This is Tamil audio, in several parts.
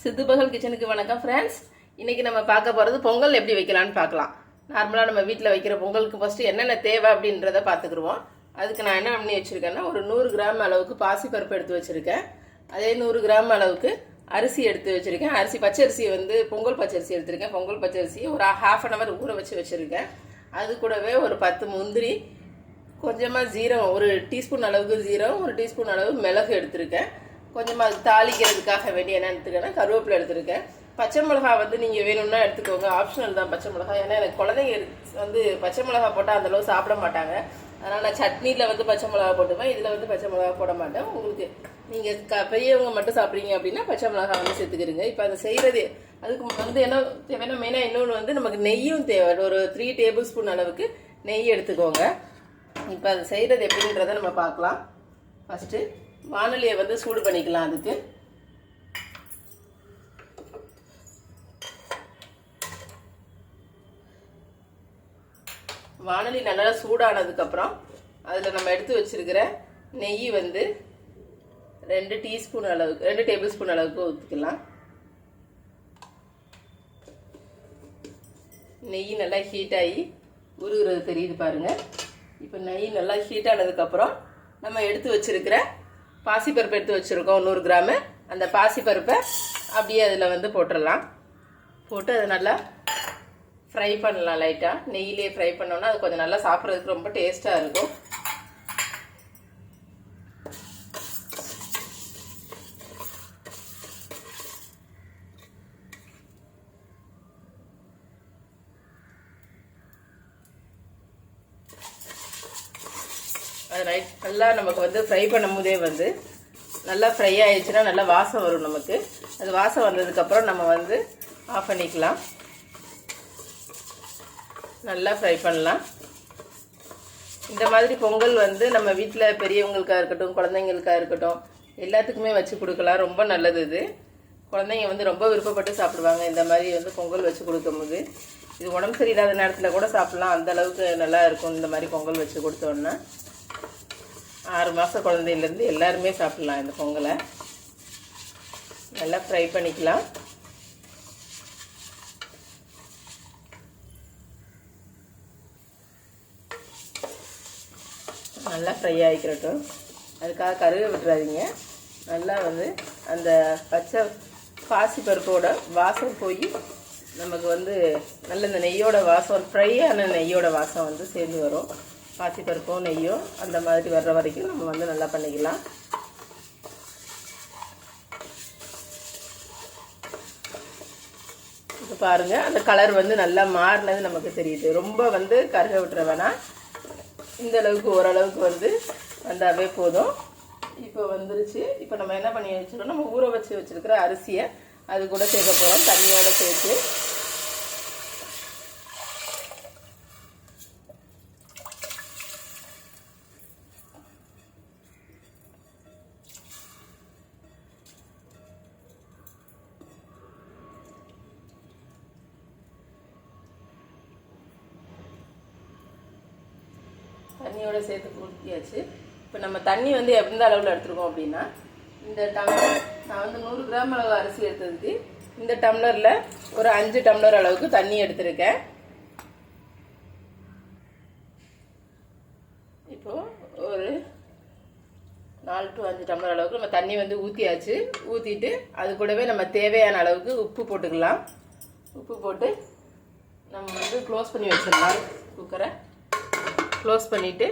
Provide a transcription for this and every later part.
சித்துபகல் கிச்சனுக்கு வணக்கம் ஃப்ரெண்ட்ஸ். இன்னைக்கு நம்ம பார்க்க போகிறது பொங்கல் எப்படி வைக்கலான்னு பார்க்கலாம். நார்மலாக நம்ம வீட்டில் வைக்கிற பொங்கலுக்கு ஃபஸ்ட்டு என்னென்ன தேவை அப்படின்றத பார்த்துக்குருவோம். அதுக்கு நான் என்ன பண்ணி வச்சுருக்கேன்னா, ஒரு 100 கிராம் அளவுக்கு பாசிப்பருப்பு எடுத்து வச்சுருக்கேன். அதே 100 கிராம் அளவுக்கு அரிசி எடுத்து வச்சுருக்கேன். பச்சரிசியை பொங்கல் பச்சரிசி எடுத்திருக்கேன். பொங்கல் பச்சரிசியை ஒரு ½ அன் ஹவர் ஊற வச்சுருக்கேன். அது கூடவே ஒரு 10 முந்திரி, கொஞ்சமாக ஜீரகம், ஒரு டீஸ்பூன் அளவுக்கு ஜீரகம், ஒரு டீஸ்பூன் அளவு மிளகு எடுத்திருக்கேன். கொஞ்சமாக அது தாளிக்கிறதுக்காக வேண்டிய என்ன எடுத்துக்கேன்னா கருவேப்பிலை எடுத்துருக்கேன். பச்சை மிளகா நீங்கள் வேணும்னா எடுத்துக்கோங்க, ஆப்ஷனல் தான் பச்சை மிளகா. ஏன்னா எனக்கு குழந்தைங்க பச்சை மிளகா போட்டால் அந்தளவு சாப்பிட மாட்டாங்க. அதனால் நான் சட்னியில் பச்சை மிளகா போட்டுவேன், இதில் பச்சை மிளகா போட மாட்டேன். உங்களுக்கு நீங்கள் பெரியவங்க மட்டும் சாப்பிட்றீங்க அப்படின்னா பச்சை மிளகா சேர்த்துக்கிறீங்க. இப்போ அதை செய்கிறது அதுக்கு என்ன தேவைன்னா, மெயினாக இன்னொன்று நமக்கு நெய்யும் தேவை. ஒரு 3 டேபிள் ஸ்பூன் அளவுக்கு நெய் எடுத்துக்கோங்க. இப்போ அதை செய்கிறது எப்படின்றத நம்ம பார்க்கலாம். ஃபஸ்ட்டு வானலியை சூடு பண்ணிக்கலாம். அதுக்கு வானலி நல்லா சூடானதுக்கப்புறம் அதில் நம்ம எடுத்து வச்சிருக்கிற நெய் 2 டேபிள் ஸ்பூன் அளவுக்கு ஊற்றிக்கலாம். நெய் நல்லா ஹீட் ஆகி உருகுறது தெரியுது பாருங்கள். இப்போ நெய் நல்லா ஹீட் ஆனதுக்கப்புறம் நம்ம எடுத்து வச்சிருக்கிற பாசிப்பருப்பு எடுத்து வச்சுருக்கோம் 100 கிராமு. அந்த பாசிப்பருப்பை அப்படியே அதில் போட்டுடலாம். போட்டு அதை நல்லா ஃப்ரை பண்ணலாம். லைட்டாக நெய்யிலே ஃப்ரை பண்ணோன்னா அது கொஞ்சம் நல்லா சாப்பிட்றதுக்கு ரொம்ப டேஸ்ட்டாக இருக்கும். அது நல்லா நமக்கு ஃப்ரை பண்ணும் போதே நல்லா ஃப்ரை ஆயிடுச்சுன்னா நல்லா வாசம் வரும் நமக்கு. அது வாசம் வந்ததுக்கப்புறம் நம்ம ஆஃப் பண்ணிக்கலாம். நல்லா ஃப்ரை பண்ணலாம். இந்த மாதிரி பொங்கல் நம்ம வீட்டில் பெரியவங்களுக்காக இருக்கட்டும், குழந்தைங்களுக்காக இருக்கட்டும், எல்லாத்துக்குமே வச்சு கொடுக்கலாம். ரொம்ப நல்லது. இது குழந்தைங்க ரொம்ப விருப்பப்பட்டு சாப்பிடுவாங்க. இந்த மாதிரி பொங்கல் வச்சு கொடுக்கும்போது இது உடம்பு சரியில்லாத நேரத்தில் கூட சாப்பிட்லாம். அந்த அளவுக்கு நல்லா இருக்கும் இந்த மாதிரி பொங்கல் வச்சு கொடுத்தோன்னா. 6 மாத குழந்தையிலேருந்து எல்லாருமே சாப்பிட்லாம் இந்த பொங்கலை. நல்லா ஃப்ரை பண்ணிக்கலாம். நல்லா ஃப்ரை ஆகிக்கிறட்டும். அதுக்காக கருக விட்டுறாதீங்க. நல்லா அந்த பச்சை பாசிப்பருப்போட வாசம் போய் நமக்கு நல்ல இந்த நெய்யோட வாசம், ஃப்ரையான நெய்யோட வாசம் சேர்ந்து வரும். பாசிப்பருப்பும் நெய்யும் அந்த மாதிரி வர்ற வரைக்கும் நம்ம நல்லா பண்ணிக்கலாம். இப்போ பாருங்கள், அந்த கலர் நல்லா மாறினது நமக்கு தெரியுது. ரொம்ப கருக விட்டுற வேணாம். இந்த அளவுக்கு ஓரளவுக்கு வந்தாவே போதும். இப்போ வந்துருச்சு. இப்போ நம்ம என்ன பண்ணி வச்சுருக்கோம், நம்ம ஊற வச்சுருக்கிற அரிசியை அது கூட சேர்க்க போகிறோம், தண்ணியோடு சேர்த்து. தண்ணியோட சேர்த்து ஊற்றியாச்சு. இப்போ நம்ம தண்ணி எந்த அளவில் எடுத்துருக்கோம் அப்படின்னா, இந்த டம்ளர் நான் 100 கிராம் அளவு அரிசி எடுத்ததுக்கு இந்த டம்ளரில் ஒரு 5 டம்ளர் அளவுக்கு தண்ணி எடுத்திருக்கேன். இப்போது ஒரு 4 to 5 டம்ளர் அளவுக்கு நம்ம தண்ணி ஊற்றியாச்சு. ஊற்றிட்டு அது கூடவே நம்ம தேவையான அளவுக்கு உப்பு போட்டுக்கலாம். உப்பு போட்டு நம்ம க்ளோஸ் பண்ணி வச்சிடலாம். குக்கரை க்ளோஸ் பண்ணிவிட்டு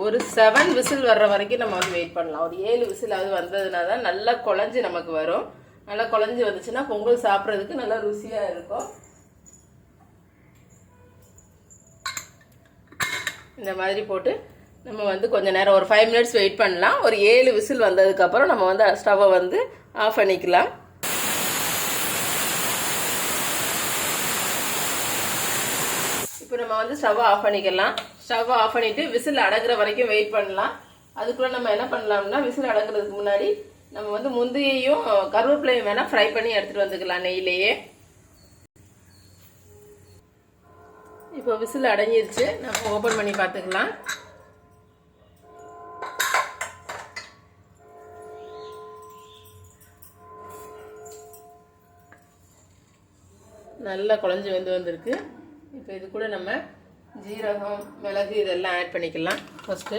ஒரு 7 விசில் வர்ற வரைக்கும் நம்ம வெயிட் பண்ணலாம். ஒரு 7 விசிலாவது வந்ததுனா தான் நல்லா குழஞ்சி நமக்கு வரும். நல்லா குழஞ்சி வந்துச்சுன்னா பொங்கல் சாப்பிட்றதுக்கு நல்லா ருசியாக இருக்கும். இந்த மாதிரி போட்டு நம்ம கொஞ்சம் நேரம் ஒரு 5 மினிட்ஸ் வெயிட் பண்ணலாம். ஒரு 7 விசில் வந்ததுக்கப்புறம் நம்ம ஸ்டவ்வை ஆஃப் பண்ணிக்கலாம். இப்போ நம்ம ஸ்டவ்வை ஆஃப் பண்ணிக்கலாம். ஸ்டவ்வை ஆஃப் பண்ணிவிட்டு விசில் அடங்குற வரைக்கும் வெயிட் பண்ணலாம். அதுக்குள்ளே நம்ம என்ன பண்ணலாம்னா, விசில் அடங்குறதுக்கு முன்னாடி நம்ம முந்திரியையும் கருவேப்பிலையும் வேணால் ஃப்ரை பண்ணி எடுத்துகிட்டு வந்துக்கலாம் நெய்யிலேயே. இப்போ விசில் அடங்கிருச்சு. நம்ம ஓப்பன் பண்ணி பார்த்துக்கலாம். நல்லா குழஞ்சி வந்திருக்கு. இப்போ இது கூட நம்ம ஜீரகம், மிளகு இதெல்லாம் ஆட் பண்ணிக்கலாம். ஃபஸ்ட்டு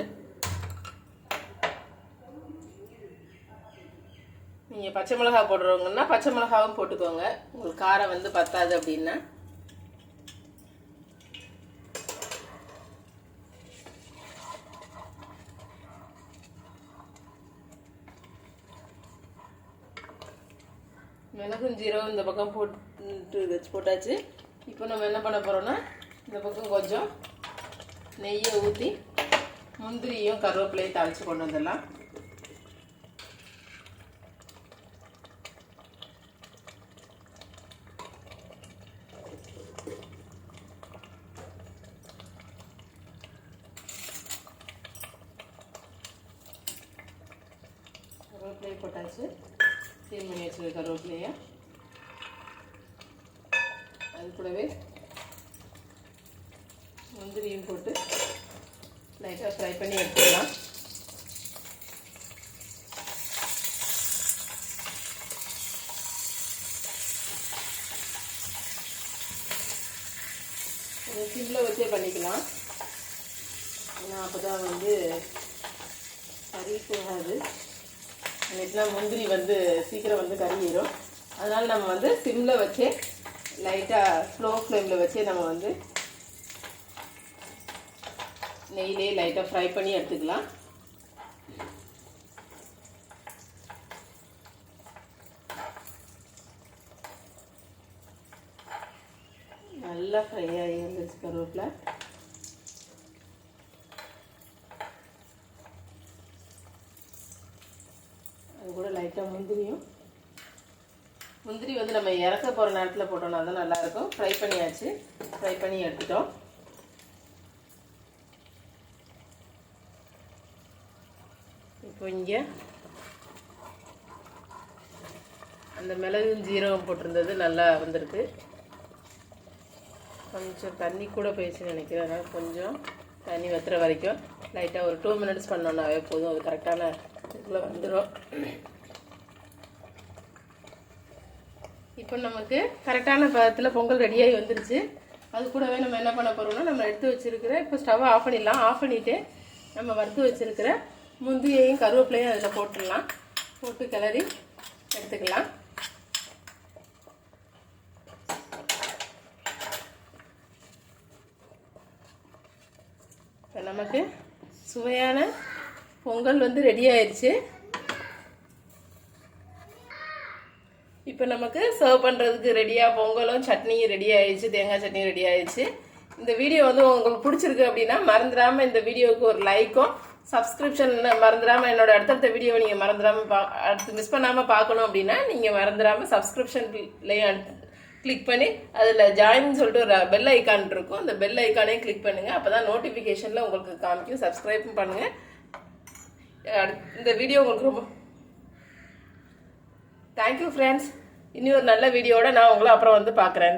நீங்கள் பச்சை மிளகா போடுறவங்கன்னா பச்சை மிளகாவும் போட்டுக்கோங்க. உங்களுக்கு காரம் வந்து பத்தாது அப்படின்னா. மிளகும் ஜீரகம் இந்த பக்கம் போட்டாச்சு. இப்போ நம்ம என்ன பண்ண போகிறோம்னா இந்த பக்கம் கொஞ்சம் நெய்யை ஊற்றி முந்திரியும் கருவேப்பிலையும் தாளித்து கொண்டு வந்துடலாம். கருவேப்பிலையை போட்டாச்சு. க்ளீன் பண்ணி வச்சுருக்க கருவேப்பிலையை அது கூடவே முந்திரியும் போட்டு லைட்டாக ஃப்ரை பண்ணி எடுத்துக்கலாம். சிம்மில் வச்சே பண்ணிக்கலாம். ஏன்னா அப்போ தான் வந்து கறி போகாது. இல்லைன்னா முந்திரி வந்து சீக்கிரம் வந்து கறியிடும். அதனால் நம்ம வந்து சிம்மில் வச்சே லைட்டாக ஸ்லோ ஃப்ளேமில் வச்சே நம்ம வந்து நெய்யிலே லைட்டாக ஃப்ரை பண்ணி எடுத்துக்கலாம். நல்லா ஃப்ரை ஆகி வந்துருச்சு கருவேப்பிலை. அது கூட லைட்டாக முந்திரி வந்து நம்ம இறக்க போகிற நேரத்தில் போட்டோம்னா தான் நல்லாயிருக்கும். ஃப்ரை பண்ணியாச்சு. ஃப்ரை பண்ணி எடுத்துட்டோம். இப்போ இங்கே அந்த மிளகும் ஜீரகம் போட்டிருந்தது நல்லா வந்திருக்கு. கொஞ்சம் தண்ணி கூட போயிடுச்சுன்னு நினைக்கிறேன். அதனால் கொஞ்சம் தண்ணி வத்துற வரைக்கும் லைட்டாக ஒரு 2 மினிட்ஸ் பண்ணோன்னாவே போதும். அது கரெக்டான இதுக்குள்ளே வந்துடும். இப்போ நமக்கு கரெக்டான பதத்தில் பொங்கல் ரெடியாகி வந்துருச்சு. அது கூடவே நம்ம என்ன பண்ண போகிறோம்னா நம்ம எடுத்து வச்சுருக்கிற இப்போ ஸ்டவ்வை ஆஃப் பண்ணிடலாம். ஆஃப் பண்ணிவிட்டு நம்ம வறுத்து வச்சுருக்கிற முந்திரியையும் கருவேப்பிலையும் அதில் போட்டுடலாம். போட்டு கிளறி எடுத்துக்கலாம். இப்போ நமக்கு சுவையான பொங்கல் வந்து ரெடி ஆயிடுச்சு. இப்போ நமக்கு சர்வ் பண்ணுறதுக்கு ரெடியாக பொங்கலும் சட்னியும் ரெடி ஆயிடுச்சு. தேங்காய் சட்னியும் ரெடி ஆயிடுச்சு. இந்த வீடியோ வந்து உங்களுக்கு பிடிச்சிருக்கு அப்படின்னா மறந்துடாமல் இந்த வீடியோவுக்கு ஒரு லைக்கும் சப்ஸ்கிரிப்ஷன் மறந்துடாமல் என்னோட அடுத்தடுத்த வீடியோவை நீங்கள் மறந்துடாமல் அடுத்து மிஸ் பண்ணாமல் பார்க்கணும் அப்படின்னா நீங்கள் மறந்துடாமல் சப்ஸ்கிரிப்ஷன்லேயும் கிளிக் பண்ணி அதில் ஜாயின் சொல்லிட்டு ஒரு பெல் ஐக்கான் இருக்கும். அந்த பெல் ஐக்கானையும் கிளிக் பண்ணுங்கள். அப்போ தான் நோட்டிஃபிகேஷனில் உங்களுக்கு காமிக்கும். சப்ஸ்கிரைபும் பண்ணுங்கள். இந்த வீடியோ உங்களுக்கு ரொம்ப தேங்க்யூ ஃப்ரெண்ட்ஸ். இனி ஒரு நல்ல வீடியோட நான் உங்களை அப்புறம் வந்து பார்க்குறேன்.